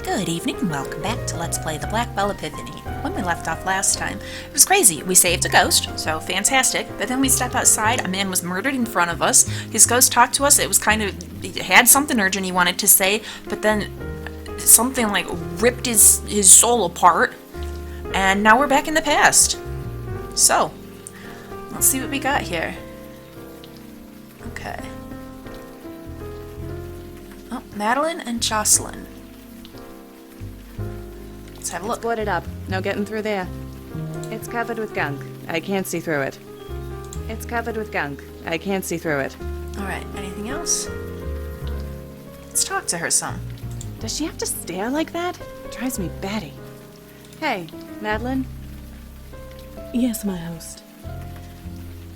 Good evening and welcome back to Let's Play the Blackwell Epiphany. When we left off last time, it was crazy. We saved a ghost, so fantastic, but then we step outside, a man was murdered in front of us, his ghost talked to us, it was he had something urgent he wanted to say, but then something like ripped his soul apart, and now we're back in the past. So, let's see what we got here. Okay. Oh, Madeline and Jocelyn. Let's have a look. It's boarded up. No getting through there. It's covered with gunk. I can't see through it. It's covered with gunk. I can't see through it. Alright, anything else? Let's talk to her some. Does she have to stare like that? Drives me batty. Hey, Madeline? Yes, my host.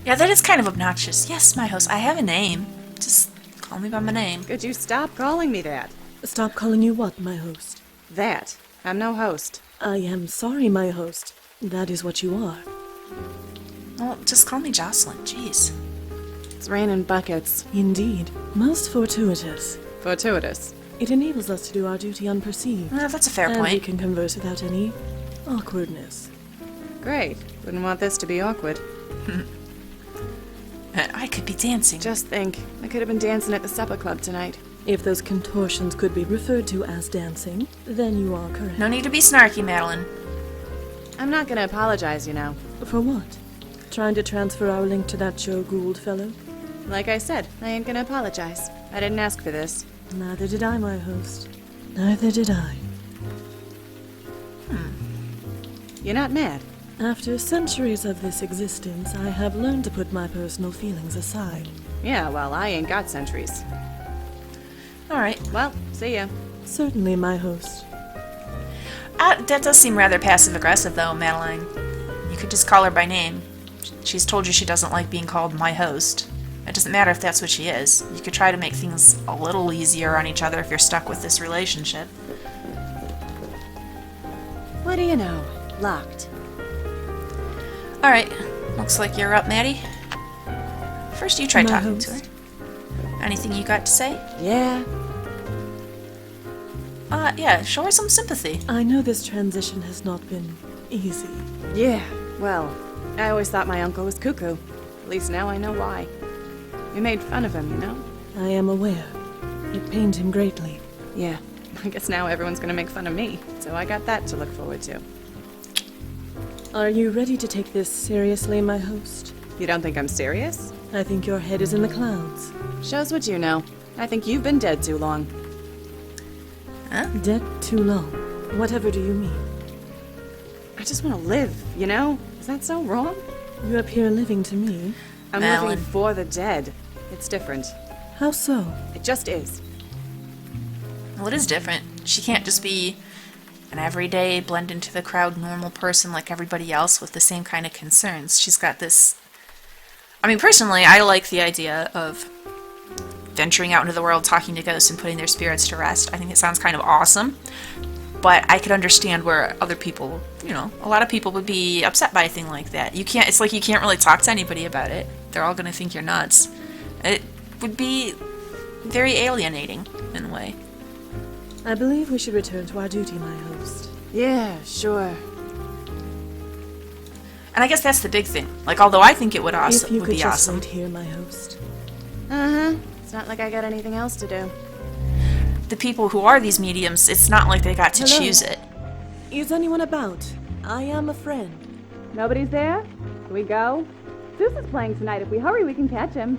Yeah, that is kind of obnoxious. Yes, my host. I have a name. Just call me by my name. Could you stop calling me that? Stop calling you what, my host? That. I'm no host. I am sorry, my host. That is what you are. Well, just call me Jocelyn. Jeez. It's raining buckets. Indeed. Most fortuitous. Fortuitous. It enables us to do our duty unperceived. That's a fair and we point. can converse without any awkwardness. Great. Wouldn't want this to be awkward. I could be dancing. Just think. I could have been dancing at the supper club tonight. If those contortions could be referred to as dancing, then you are correct. No need to be snarky, Madeline. I'm not gonna apologize, you know. For what? Trying to transfer our link to that Joe Gould fellow? Like I said, I ain't gonna apologize. I didn't ask for this. Neither did I, my host. Neither did I. You're not mad? After centuries of this existence, I have learned to put my personal feelings aside. Yeah, well, I ain't got centuries. Alright. Well, see ya. Certainly, my host. That does seem rather passive-aggressive, though, Madeline. You could just call her by name. She's told you she doesn't like being called my host. It doesn't matter if that's what she is. You could try to make things a little easier on each other if you're stuck with this relationship. What do you know? Locked. Alright. Looks like you're up, Maddie. First, you try My talking host. to her. Anything you got to say? Yeah? Yeah, show her some sympathy. I know this transition has not been easy. Yeah, well, I always thought my uncle was cuckoo. At least now I know why. We made fun of him, you know? I am aware. It pained him greatly. Yeah, I guess now everyone's gonna make fun of me, so I got that to look forward to. Are you ready to take this seriously, my host? You don't think I'm serious? I think your head is in the clouds. Shows what you know. I think you've been dead too long. Huh? Dead too long. Whatever do you mean? I just want to live, you know? Is that so wrong? You appear living to me. I'm Madeline. living for the dead. It's different. How so? It just is. Well, it is different. She can't just be an everyday, blend into the crowd, normal person like everybody else with the same kind of concerns. She's got this... I mean, personally, I like the idea of venturing out into the world, talking to ghosts, and putting their spirits to rest. I think it sounds kind of awesome. But I could understand where other people, you know, a lot of people would be upset by a thing like that. It's like you can't really talk to anybody about it. They're all going to think you're nuts. It would be very alienating, in a way. I believe we should return to our duty, my host. Yeah, sure. And I guess that's the big thing. Like, although I think it would If you would could be just awesome. wait here, my host. Uh-huh. It's not like I got anything else to do. The people who are these mediums, it's not like they got to Hello? choose it. Is anyone about? I am a friend. Nobody's there? Can we go? Zeus is playing tonight. If we hurry, we can catch him.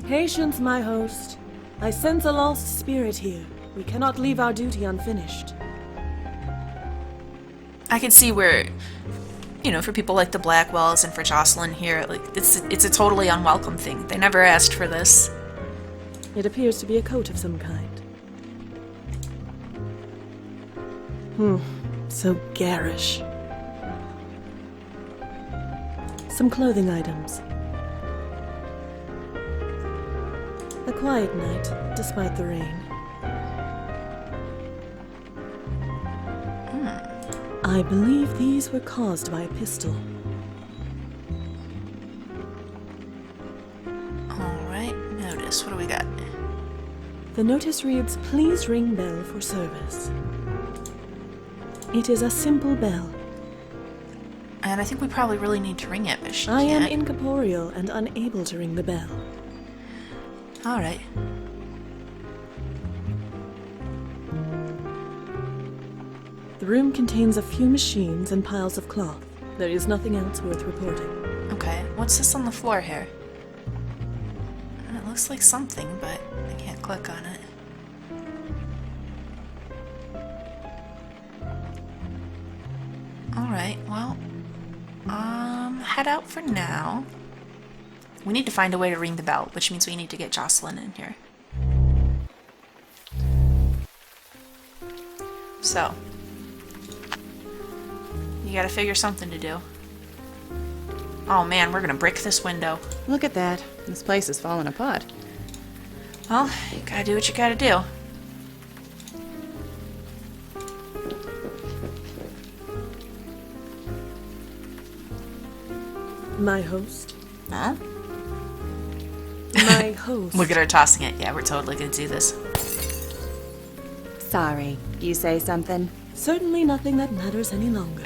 Patience, my host. I sense a lost spirit here. We cannot leave our duty unfinished. I could see where, you know, for people like the Blackwells and for Jocelyn here, like it's a totally unwelcome thing. They never asked for this. It appears to be a coat of some kind. So garish. Some clothing items. A quiet night, despite the rain. I believe these were caused by a pistol. Alright, notice. What do we got? The notice reads, "Please ring bell for service." It is a simple bell. And I think we probably really need to ring it, but she I am can't. incorporeal and unable to ring the bell. Alright. The room contains a few machines and piles of cloth. There is nothing else worth reporting. Okay, what's this on the floor here? It looks like something, but I can't click on it. Alright, well, head out for now. We need to find a way to ring the bell, which means we need to get Jocelyn in here. So, you gotta figure something to do. Oh man, we're gonna break this window. Look at that. This place is falling apart. Well, you gotta do what you gotta do. My host. Huh? My host. Look at her tossing it. Yeah, we're totally gonna do this. Sorry. You say something? Certainly nothing that matters any longer.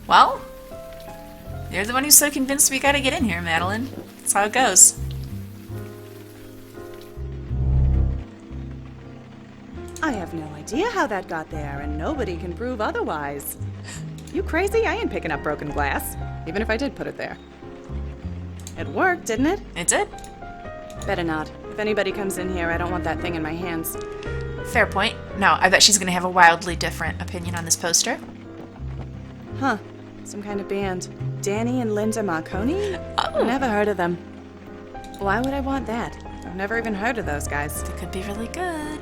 Well, you're the one who's so convinced we gotta get in here, Madeline. That's how it goes. I have no idea how that got there, and nobody can prove otherwise. You crazy? I ain't picking up broken glass, even if I did put it there. It worked, didn't it? It did. Better not. If anybody comes in here, I don't want that thing in my hands. Fair point. No, I bet she's gonna have a wildly different opinion on this poster. Huh. Some kind of band. Danny and Linda Marconi? Oh. Never heard of them. Why would I want that? I've never even heard of those guys. It could be really good.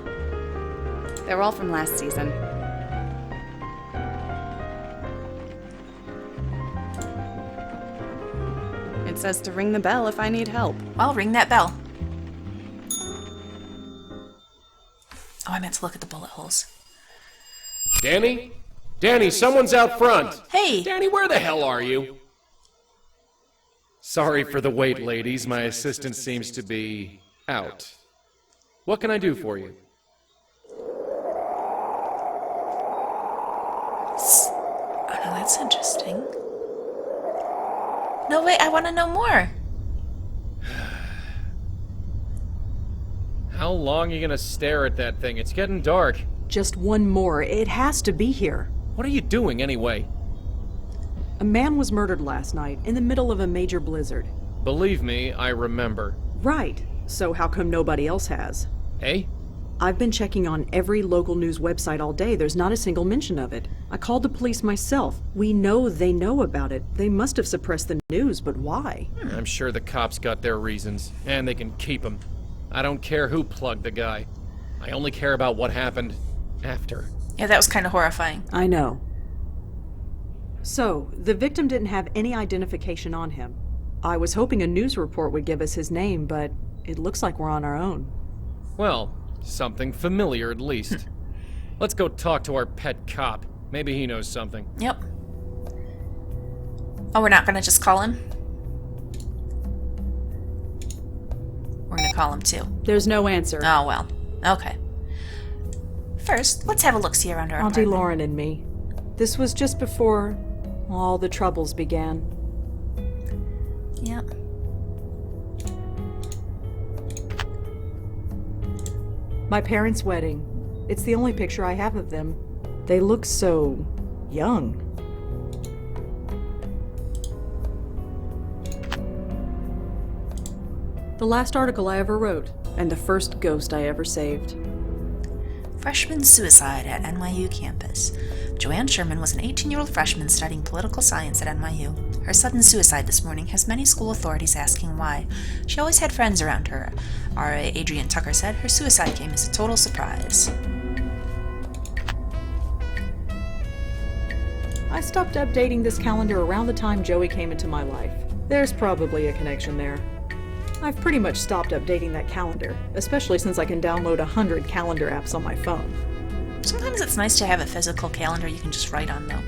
They're all from last season. It says to ring the bell if I need help. Well, ring that bell. Oh, I meant to look at the bullet holes. Danny? Danny, someone's out front! Hey! Danny, where the hell are you? Sorry for the wait, ladies. My assistant seems to be out. What can I do for you? Oh, no, that's interesting. No, wait, I want to know more. How long are you gonna stare at that thing? It's getting dark. Just one more. It has to be here. What are you doing anyway? A man was murdered last night in the middle of a major blizzard. Believe me, I remember. Right. So how come nobody else has? Hey? I've been checking on every local news website all day. There's not a single mention of it. I called the police myself. We know they know about it. They must have suppressed the news, but why? I'm sure the cops got their reasons, and they can keep them. I don't care who plugged the guy. I only care about what happened after. Yeah, that was kind of horrifying. I know. So, the victim didn't have any identification on him. I was hoping a news report would give us his name, but it looks like we're on our own. Well, something familiar at least. Let's go talk to our pet cop. Maybe he knows something. Yep. Oh, we're not gonna just call him? We're gonna call him too. There's no answer. Oh, well. Okay. First, let's have a look-see around our Auntie apartment. Lauren and me. This was just before all the troubles began. Yep. My parents' wedding. It's the only picture I have of them. They look so young. The last article I ever wrote, and the first ghost I ever saved. Freshman suicide at NYU campus. Joanne Sherman was an 18-year-old freshman studying political science at NYU. Her sudden suicide this morning has many school authorities asking why. She always had friends around her. R.A. Adrian Tucker said her suicide came as a total surprise. I stopped updating this calendar around the time Joey came into my life. There's probably a connection there. I've pretty much stopped updating that calendar, especially since I can download 100 calendar apps on my phone. Sometimes it's nice to have a physical calendar you can just write on, though.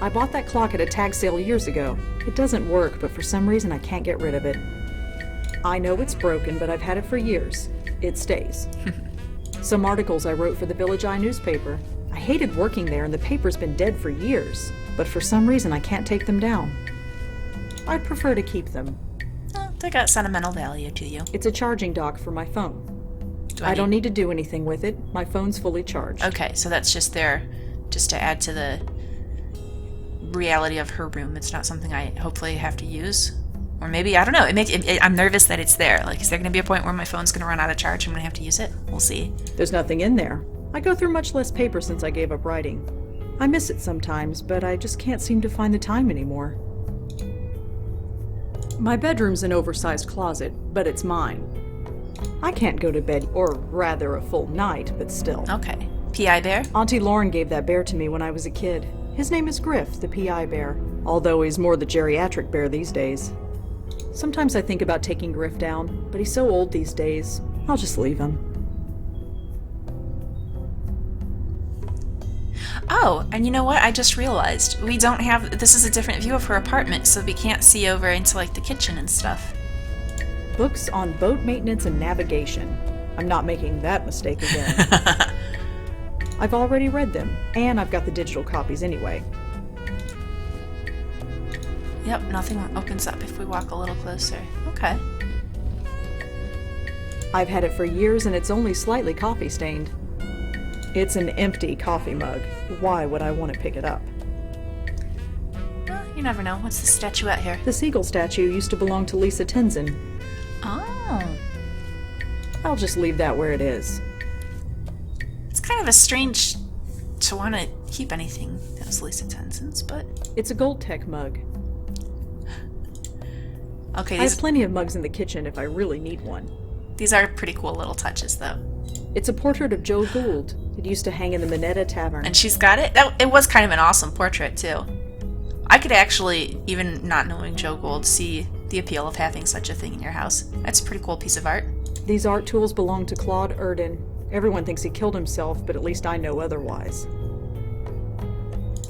I bought that clock at a tag sale years ago. It doesn't work, but for some reason I can't get rid of it. I know it's broken, but I've had it for years. It stays. Some articles I wrote for the Village Eye newspaper. I hated working there and the paper's been dead for years, but for some reason I can't take them down. I'd prefer to keep them. Oh, they got sentimental value to you. It's a charging dock for my phone. Do I don't need to do anything with it. My phone's fully charged. Okay, so that's just there just to add to the reality of her room. It's not something I hopefully have to use. Or maybe, I don't know. I'm nervous that it's there. Like, is there going to be a point where my phone's going to run out of charge and I'm going to have to use it? We'll see. There's nothing in there. I go through much less paper since I gave up writing. I miss it sometimes, but I just can't seem to find the time anymore. My bedroom's an oversized closet, but it's mine. I can't go to bed, or rather a full night, but still. Okay. P.I. bear? Auntie Lauren gave that bear to me when I was a kid. His name is Griff, the P.I. bear, although he's more the geriatric bear these days. Sometimes I think about taking Griff down, but he's so old these days, I'll just leave him. Oh, and you know what? I just realized. We don't have... This is a different view of her apartment, so we can't see over into, like, the kitchen and stuff. Books on boat maintenance and navigation. I'm not making that mistake again. I've already read them, and I've got the digital copies anyway. Yep, nothing opens up if we walk a little closer. Okay. I've had it for years, and it's only slightly coffee stained. It's an empty coffee mug. Why would I want to pick it up? Well, you never know. What's the statuette here? The seagull statue used to belong to Lisa Tenzin. Oh. I'll just leave that where it is. It's kind of a strange to want to keep anything that was Lisa Tenzin's, but... It's a Gold Tech mug. Okay, I have plenty of mugs in the kitchen if I really need one. These are pretty cool little touches, though. It's a portrait of Joe Gould. It used to hang in the Minetta Tavern. And she's got it? It was kind of an awesome portrait, too. I could actually, even not knowing Joe Gould, see the appeal of having such a thing in your house. That's a pretty cool piece of art. These art tools belong to Claude Erdin. Everyone thinks he killed himself, but at least I know otherwise.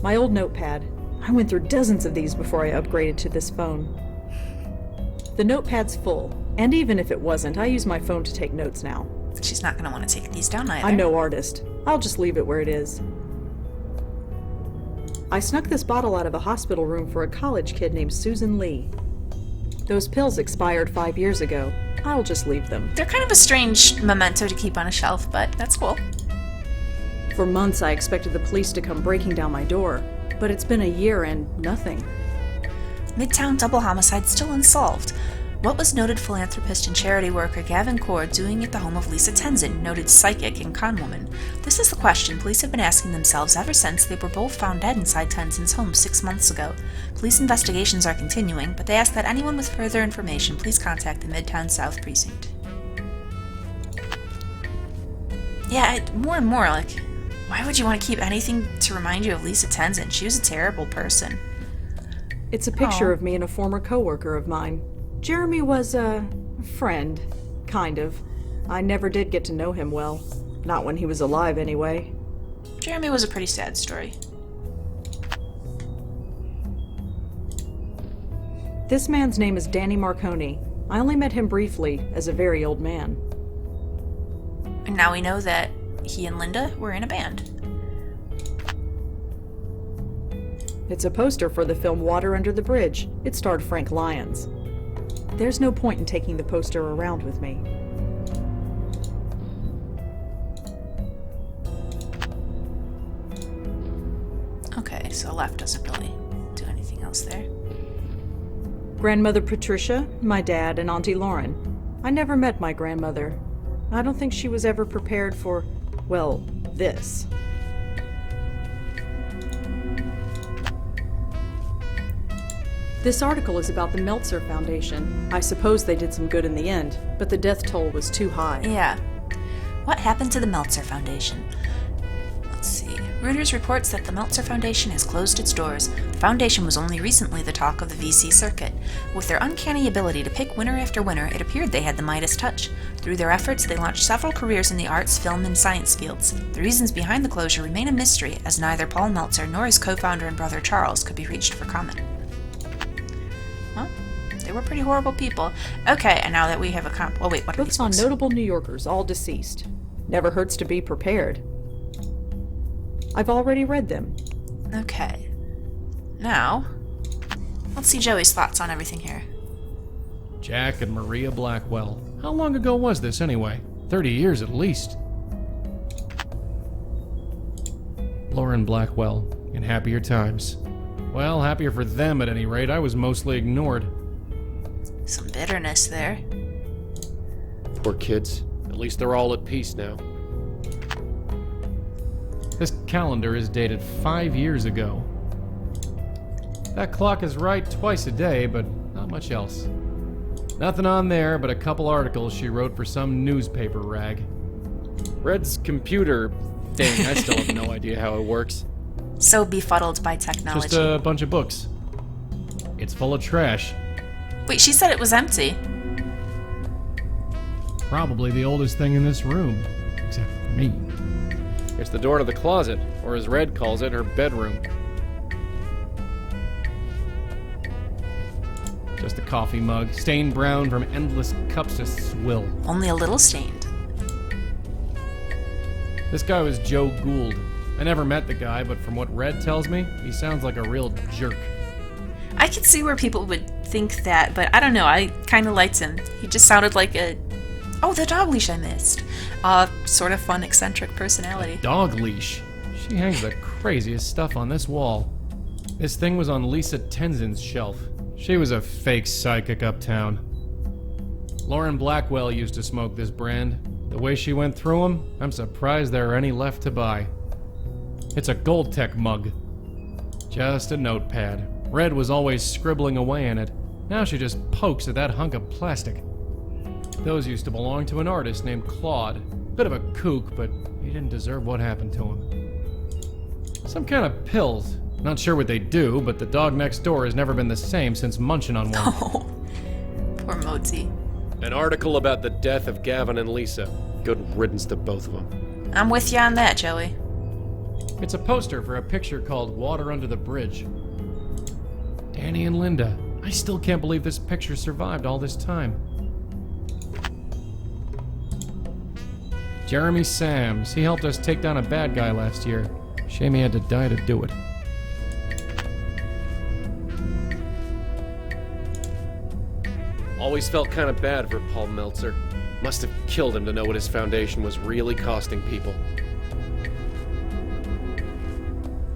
My old notepad. I went through dozens of these before I upgraded to this phone. The notepad's full, and even if it wasn't, I use my phone to take notes now. She's not going to want to take these down either. I'm no artist. I'll just leave it where it is. I snuck this bottle out of a hospital room for a college kid named Susan Lee. Those pills expired 5 years ago. I'll just leave them. They're kind of a strange memento to keep on a shelf, but that's cool. For months I expected the police to come breaking down my door, but it's been a year and nothing. Midtown double homicide still unsolved. What was noted philanthropist and charity worker Gavin Cord doing at the home of Lisa Tenzin, noted psychic and conwoman? This is the question police have been asking themselves ever since they were both found dead inside Tenzin's home 6 months ago. Police investigations are continuing, but they ask that anyone with further information please contact the Midtown South Precinct. Yeah, more and more, like, why would you want to keep anything to remind you of Lisa Tenzin? She was a terrible person. It's a picture of me and a former coworker of mine. Jeremy was a friend, kind of. I never did get to know him well. Not when he was alive, anyway. Jeremy was a pretty sad story. This man's name is Danny Marconi. I only met him briefly, as a very old man. And now we know that he and Linda were in a band. It's a poster for the film Water Under the Bridge. It starred Frank Lyons. There's no point in taking the poster around with me. Okay, so left doesn't really do anything else there. Grandmother Patricia, my dad, and Auntie Lauren. I never met my grandmother. I don't think she was ever prepared for, well, this. This article is about the Meltzer Foundation. I suppose they did some good in the end, but the death toll was too high. Yeah. What happened to the Meltzer Foundation? Let's see. Reuters reports that the Meltzer Foundation has closed its doors. The foundation was only recently the talk of the VC circuit. With their uncanny ability to pick winner after winner, it appeared they had the Midas touch. Through their efforts, they launched several careers in the arts, film, and science fields. The reasons behind the closure remain a mystery, as neither Paul Meltzer nor his co-founder and brother Charles could be reached for comment. Well, they were pretty horrible people. Okay, and now that we have a oh wait, what are these Books on books? notable New Yorkers, all deceased. Never hurts to be prepared. I've already read them. Okay. Now, let's see Joey's thoughts on everything here. Jack and Maria Blackwell. How long ago was this, anyway? 30 years at least. Lauren Blackwell, in happier times. Well, happier for them at any rate. I was mostly ignored. Some bitterness there. Poor kids. At least they're all at peace now. This calendar is dated 5 years ago. That clock is right twice a day, but not much else. Nothing on there but a couple articles she wrote for some newspaper rag. Red's computer thing, I still have no idea how it works. So befuddled by technology. Just a bunch of books. It's full of trash. Wait, she said it was empty. Probably the oldest thing in this room, except for me. It's the door to the closet, or as Red calls it, her bedroom. Just a coffee mug, stained brown from endless cups to swill. Only a little stained. This guy was Joe Gould. I never met the guy, but from what Red tells me, he sounds like a real jerk. I could see where people would think that, but I don't know, I kind of liked him. He just sounded like a... Oh, the dog leash I missed. Sort of fun, eccentric personality. Dog leash. She hangs the craziest stuff on this wall. This thing was on Lisa Tenzin's shelf. She was a fake psychic uptown. Lauren Blackwell used to smoke this brand. The way she went through them, I'm surprised there are any left to buy. It's a Gold Tech mug. Just a notepad. Red was always scribbling away in it. Now she just pokes at that hunk of plastic. Those used to belong to an artist named Claude. Bit of a kook, but he didn't deserve what happened to him. Some kind of pills. Not sure what they do, but the dog next door has never been the same since munching on one. Oh, poor Moti. An article about the death of Gavin and Lisa. Good riddance to both of them. I'm with you on that, Joey. It's a poster for a picture called Water Under the Bridge. Danny and Linda. I still can't believe this picture survived all this time. Jeremy Sams. He helped us take down a bad guy last year. Shame he had to die to do it. Always felt kind of bad for Paul Meltzer. Must have killed him to know what his foundation was really costing people.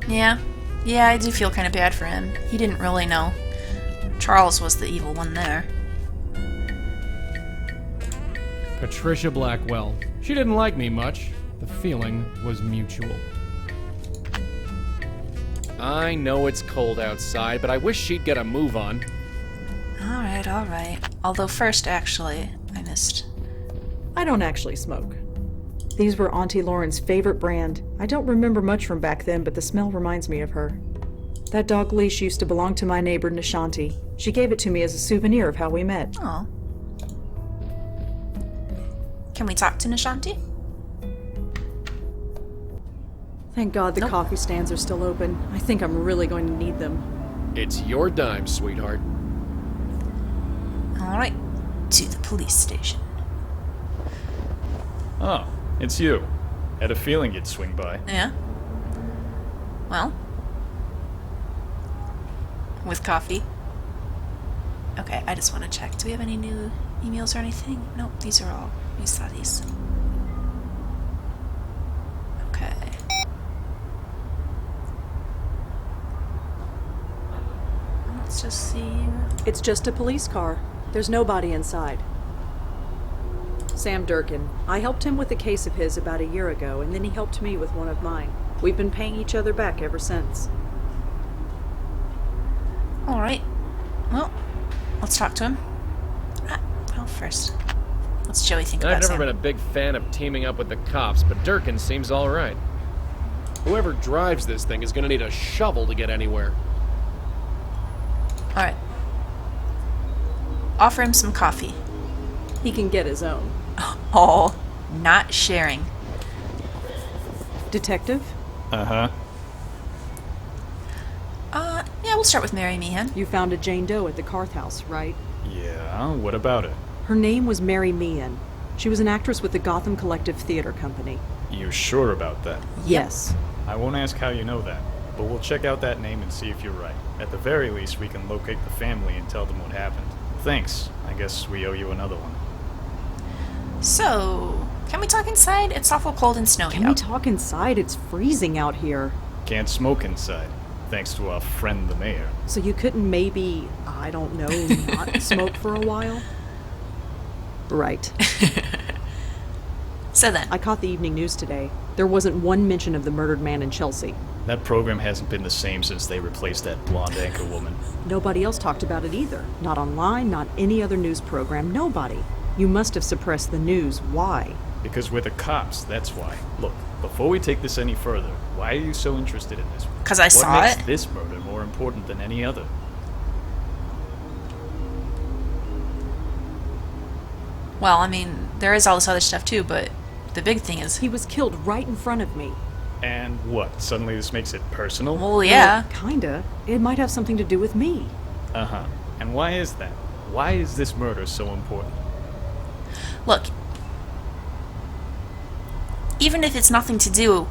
Yeah, I do feel kind of bad for him. He didn't really know. Charles was the evil one there. Patricia Blackwell. She didn't like me much. The feeling was mutual. I know it's cold outside, but I wish she'd get a move on. Alright. Although first, actually, I missed. I don't actually smoke. These were Auntie Lauren's favorite brand. I don't remember much from back then, but the smell reminds me of her. That dog leash used to belong to my neighbor Nishanti. She gave it to me as a souvenir of how we met. Oh. Can we talk to Nishanti? Thank God the Nope. coffee stands are still open. I think I'm really going to need them. It's your dime, sweetheart. Alright, to the police station. Oh, it's you. Had a feeling you'd swing by. Yeah? Well? With coffee? Okay, I just want to check. Do we have any new emails or anything? Nope, these are all... We saw these. Okay. Let's just see... It's just a police car. There's nobody inside. Sam Durkin. I helped him with a case of his about a year ago, and then he helped me with one of mine. We've been paying each other back ever since. Alright. Well, let's talk to him. Well, first, what's Joey think about I've never Sam? been a big fan of teaming up with the cops, but Durkin seems alright. Whoever drives this thing is gonna need a shovel to get anywhere. Alright. Offer him some coffee. He can get his own. Oh, not sharing. Detective, Uh-huh. Yeah, we'll start with Mary Meehan. you found a Jane Doe at the Carth House, right? Yeah, what about it? Her name was Mary Meehan. She was an actress with the Gotham Collective Theater Company. You sure about that? Yes. I won't ask how you know that, but we'll check out that name and see if you're right. At the very least, we can locate the family and tell them what happened. Thanks. I guess we owe you another one. So, can we talk inside? It's awful cold and snowy Can we out. talk inside? It's freezing out here. Can't smoke inside, thanks to our friend the mayor. So you couldn't maybe, I don't know, not smoke for a while? Right. So then, I caught the evening news today. There wasn't one mention of the murdered man in Chelsea. That program hasn't been the same since they replaced that blonde anchor woman. Nobody else talked about it either. Not online, not any other news program, nobody. You must have suppressed the news. Why? Because we're the cops, that's why. Look, before we take this any further, why are you so interested in this? 'Cause I saw What makes it. this murder more important than any other? well, I mean, there is all this other stuff too, but the big thing is, He was killed right in front of me. And what, suddenly this makes it personal? well, yeah. Well, kinda. It might have something to do with me. Uh-huh. And why is that? Why is this murder so important? Look, even if it's nothing to do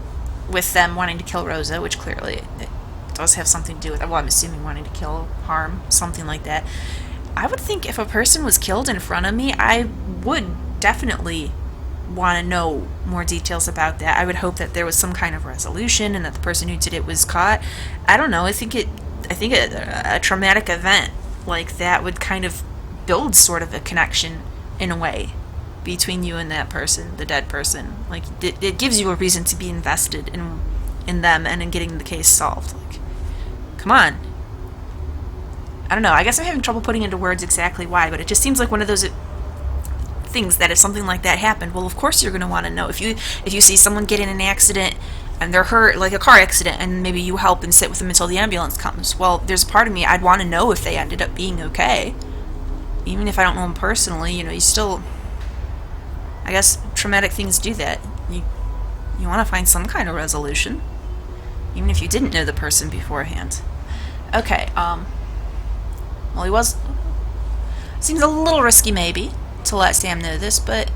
with them wanting to kill Rosa, which clearly it does have something to do with, well, I'm assuming wanting to kill, harm, something like that, I would think if a person was killed in front of me, I would definitely want to know more details about that. I would hope that there was some kind of resolution and that the person who did it was caught. I don't know. I think a traumatic event like that would kind of build sort of a connection in a way between you and that person, the dead person. Like it gives you a reason to be invested in them and in getting the case solved. Like, come on. I don't know. I guess I'm having trouble putting into words exactly why, but it just seems like one of those things that if something like that happened, well, of course you're going to want to know. If you see someone get in an accident and they're hurt, like a car accident, and maybe you help and sit with them until the ambulance comes, well, there's a part of me I'd want to know if they ended up being okay. Even if I don't know them personally, you still, I guess traumatic things do that. You want to find some kind of resolution, even if you didn't know the person beforehand. Okay, well, seems a little risky maybe to let Sam know this, but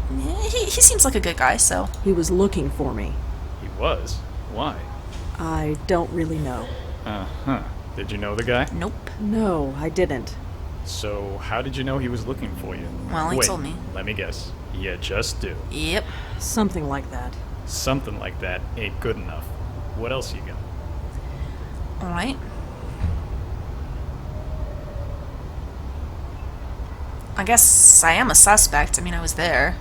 he seems like a good guy, so. He was looking for me. He was? Why? I don't really know. Uh-huh. Did you know the guy? Nope. No, I didn't. So, how did you know he was looking for you? Well, he Wait, told me. Let me guess. You just do. Yep. Something like that. Something like that ain't good enough. What else you got? Alright. I guess I am a suspect. I mean, I was there.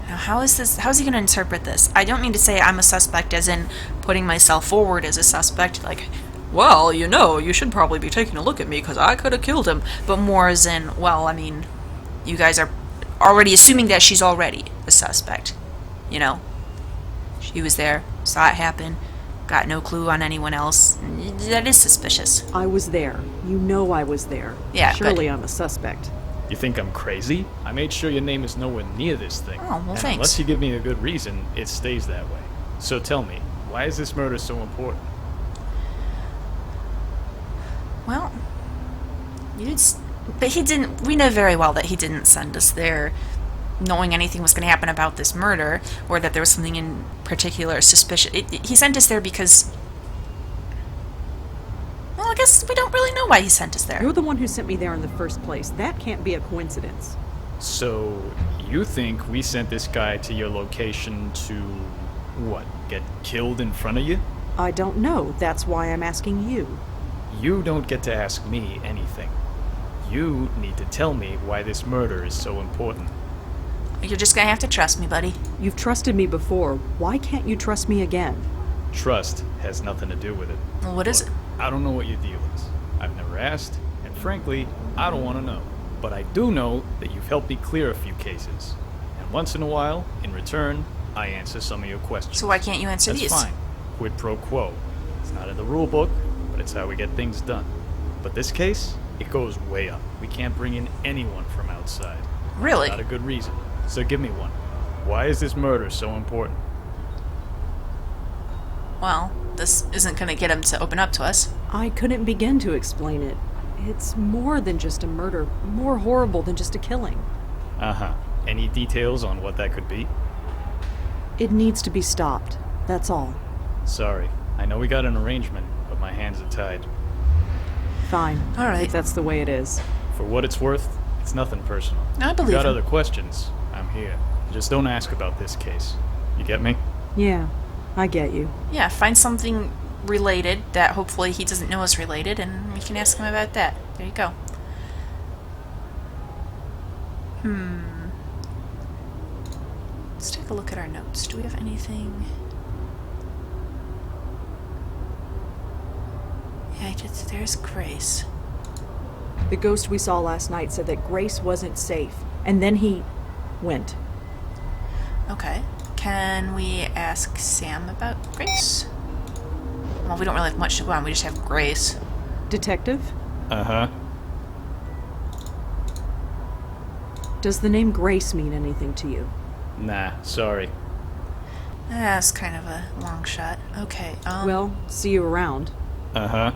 Now, how is he going to interpret this? I don't mean to say I'm a suspect as in putting myself forward as a suspect, like, well, you should probably be taking a look at me because I could have killed him, but more as in, well, I mean, you guys are already assuming that she's already a suspect. She was there, saw it happen, got no clue on anyone else. That is suspicious. I was there. You know I was there. Yeah, Surely but- I'm a suspect. You think I'm crazy? I made sure your name is nowhere near this thing. Oh, well, and thanks. unless you give me a good reason, it stays that way. So tell me, why is this murder so important? Well, but he didn't. We know very well that he didn't send us there knowing anything was going to happen about this murder, or that there was something in particular suspicious. He sent us there because, well, I guess we don't really know why he sent us there. You're the one who sent me there in the first place. That can't be a coincidence. So, you think we sent this guy to your location to, what, get killed in front of you? I don't know. That's why I'm asking you. You don't get to ask me anything. You need to tell me why this murder is so important. You're just going to have to trust me, buddy. You've trusted me before. Why can't you trust me again? Trust has nothing to do with it. Well, what is it? I don't know what your deal is. I've never asked, and frankly, I don't want to know. But I do know that you've helped me clear a few cases. And once in a while, in return, I answer some of your questions. So why can't you answer That's these? fine. Quid pro quo. It's not in the rule book, but it's how we get things done. But this case, it goes way up. We can't bring in anyone from outside. Really? Not a good reason. So give me one. Why is this murder so important? Well, this isn't going to get him to open up to us. I couldn't begin to explain it. It's more than just a murder, more horrible than just a killing. Uh-huh. Any details on what that could be? It needs to be stopped. That's all. Sorry. I know we got an arrangement, but my hands are tied. Fine. All right. If that's the way it is. For what it's worth, it's nothing personal. I If believe you got him. other questions, I'm here. Just don't ask about this case. You get me? Yeah, I get you. Yeah, find something related that hopefully he doesn't know is related, and we can ask him about that. There you go. Let's take a look at our notes. Do we have anything? Yeah, there's Grace. The ghost we saw last night said that Grace wasn't safe, and then he went. Okay. Can we ask Sam about Grace? Well, we don't really have much to go on. We just have Grace. Detective, Uh-huh. does the name Grace mean anything to you? Nah, sorry. That's kind of a long shot. Okay, Well, see you around. Uh-huh.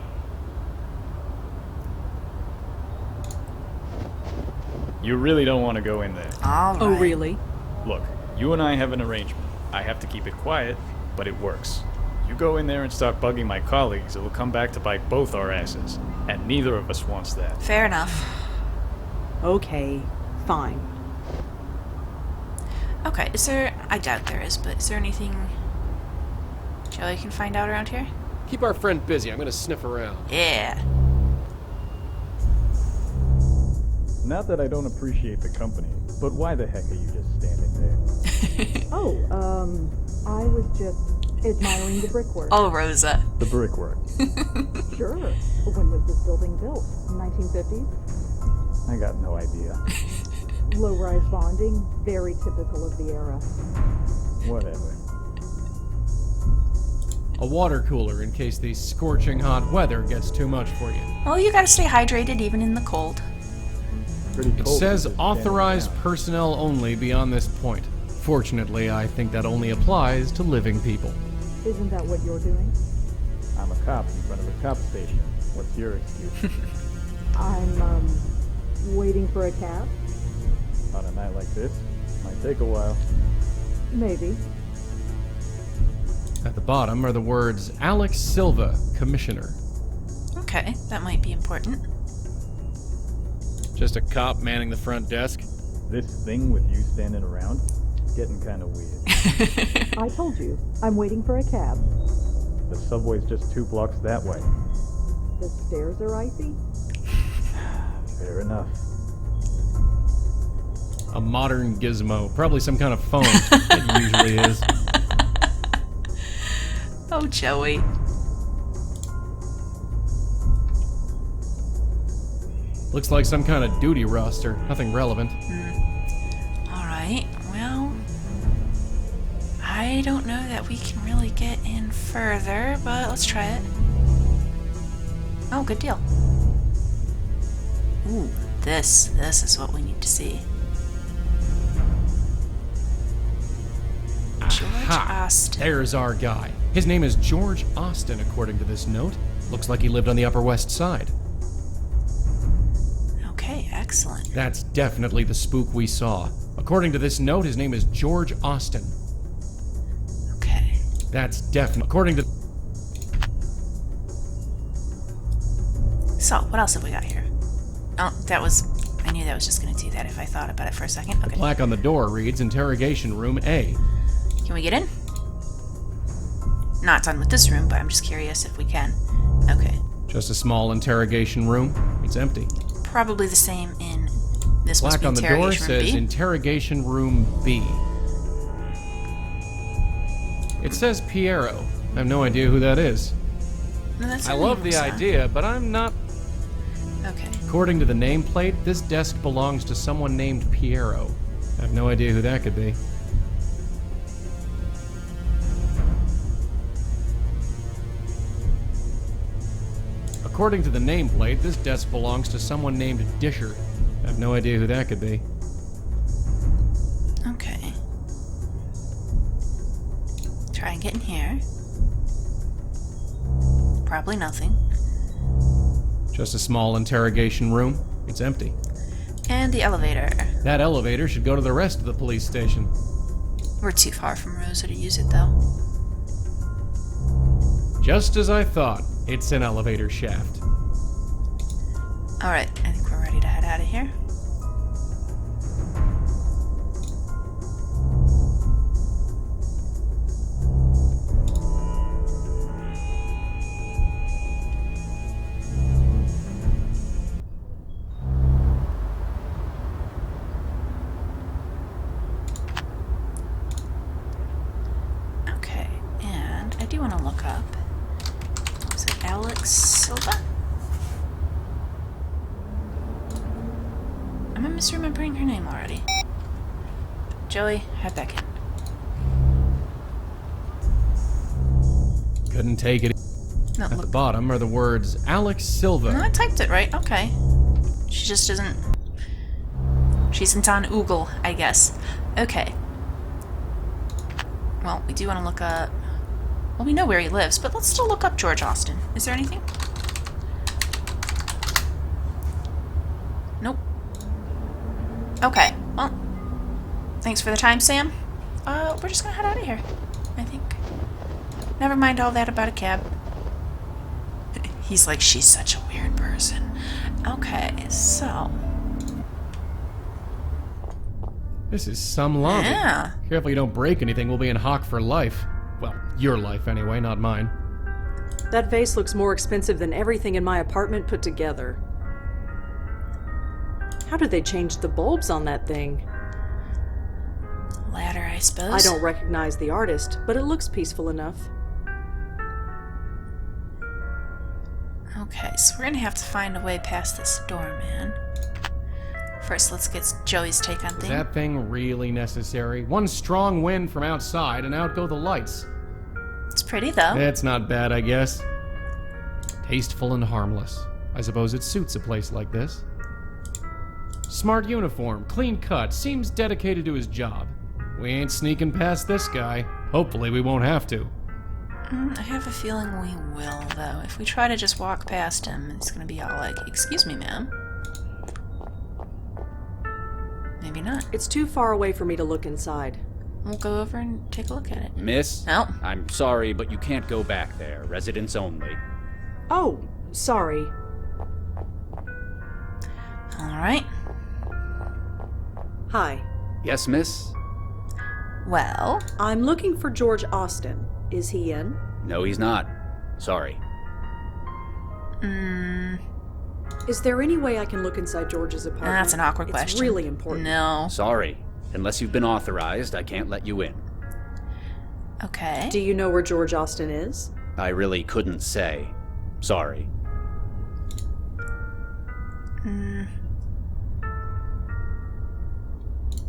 You really don't want to go in there. all right. Oh, really? Look, you and I have an arrangement. I have to keep it quiet, but it works. You go in there and start bugging my colleagues, it will come back to bite both our asses. And neither of us wants that. Fair enough. Okay, fine. Okay, is there... I doubt there is, but is there anything Joey can find out around here? Keep our friend busy. I'm gonna sniff around. Yeah. Not that I don't appreciate the company, but why the heck are you just standing there? Oh, I was just admiring the brickwork. Oh, Rosa. The brickwork. Sure. When was this building built? 1950s? I got no idea. Low-rise bonding, very typical of the era. Whatever. A water cooler in case the scorching hot weather gets too much for you. Well, you gotta stay hydrated even in the cold. Pretty It cold. says just standing authorized around. personnel only beyond this point. Fortunately, I think that only applies to living people. Isn't that what you're doing? I'm a cop in front of a cop station. What's your excuse? I'm, waiting for a cab? On a night like this, might take a while. Maybe. At the bottom are the words Alex Silva, Commissioner. Okay, that might be important. Just a cop manning the front desk. This thing with you standing around, it's getting kind of weird. I told you, I'm waiting for a cab. The subway's just 2 blocks that way. The stairs are icy? Fair enough. A modern gizmo. Probably some kind of phone. It usually is. Oh, Joey. Looks like some kind of duty roster. Nothing relevant. Alright, well... I don't know that we can really get in further, but let's try it. Oh, good deal. Ooh, this is what we need to see. George Ha! Austin. There's our guy. His name is George Austin, according to this note. Looks like he lived on the Upper West Side. Okay, excellent. That's definitely the spook we saw. According to this note, his name is George Austin. Okay. That's definitely... According to... So, what else have we got here? Oh, that was... I knew that was just going to do that if I thought about it for a second. Okay. Plaque on the door reads Interrogation Room A. Can we get in? Not done with this room, but I'm just curious if we can. Okay. Just a small interrogation room. It's empty. Probably the same in... This must Plaque be on the door interrogation room says B. Interrogation Room B. It says Piero. I have no idea who that is. No, that's I not love the Rosa. idea, but I'm not... Okay. According to the nameplate, this desk belongs to someone named Piero. I have no idea who that could be. According to the nameplate, this desk belongs to someone named Disher. I have no idea who that could be. Okay. Try and get in here. Probably nothing. Just a small interrogation room. It's empty. And the elevator. That elevator should go to the rest of the police station. We're too far from Rosa to use it, though. Just as I thought, it's an elevator shaft. Alright, I think we're ready to head out of here. Okay, and I do want to look up. Was it Alex Silva? Am I misremembering her name already? Joey, head back in. Couldn't take it. No, At the look. bottom are the words Alex Silva. No, I typed it right. Okay. She just isn't. She isn't on Oogle, I guess. Okay. Well, we do want to look up. Well, we know where he lives, but let's still look up George Austin. Is there anything? Nope. Okay. Well, thanks for the time, Sam. We're just gonna head out of here, I think. Never mind all that about a cab. He's like, she's such a weird person. Okay, so. This is some lobby. Yeah. Careful you don't break anything, we'll be in hock for life. Well, your life anyway, not mine. That vase looks more expensive than everything in my apartment put together. How did they change the bulbs on that thing? Ladder, I suppose. I don't recognize the artist, but it looks peaceful enough. Okay, so we're gonna have to find a way past this door, man. First, let's get Joey's take on Is things. that thing really necessary? One strong wind from outside and out go the lights. It's pretty, though. It's not bad, I guess. Tasteful and harmless. I suppose it suits a place like this. Smart uniform, clean cut, seems dedicated to his job. We ain't sneaking past this guy. Hopefully we won't have to. I have a feeling we will, though. If we try to just walk past him, it's gonna be all like, "Excuse me, ma'am." Maybe not. It's too far away for me to look inside. We'll go over and take a look at it. Miss? No. I'm sorry, but you can't go back there. Residents only. Oh, sorry. Alright. Hi. Yes, miss? Well, I'm looking for George Austin. Is he in? No, he's not. Sorry. Is there any way I can look inside George's apartment? that's an awkward It's question. really important. No. Sorry. Unless you've been authorized, I can't let you in. Okay. Do you know where George Austin is? I really couldn't say. Sorry.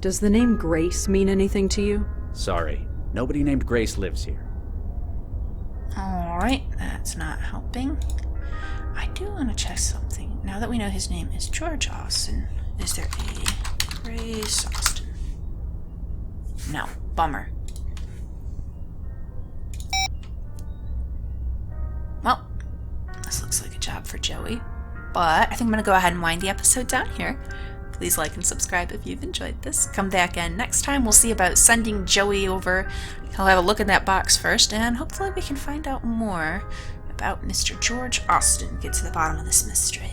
Does the name Grace mean anything to you? Sorry. Nobody named Grace lives here. Alright, that's not helping. I do want to check something. Now that we know his name is George Austin, is there a Grace Austin? No. Bummer. Well, this looks like a job for Joey. But I think I'm going to go ahead and wind the episode down here. Please like and subscribe if you've enjoyed this. Come back in next time. We'll see about sending Joey over. He'll have a look in that box first, and hopefully we can find out more about Mr. George Austin. Get to the bottom of this mystery.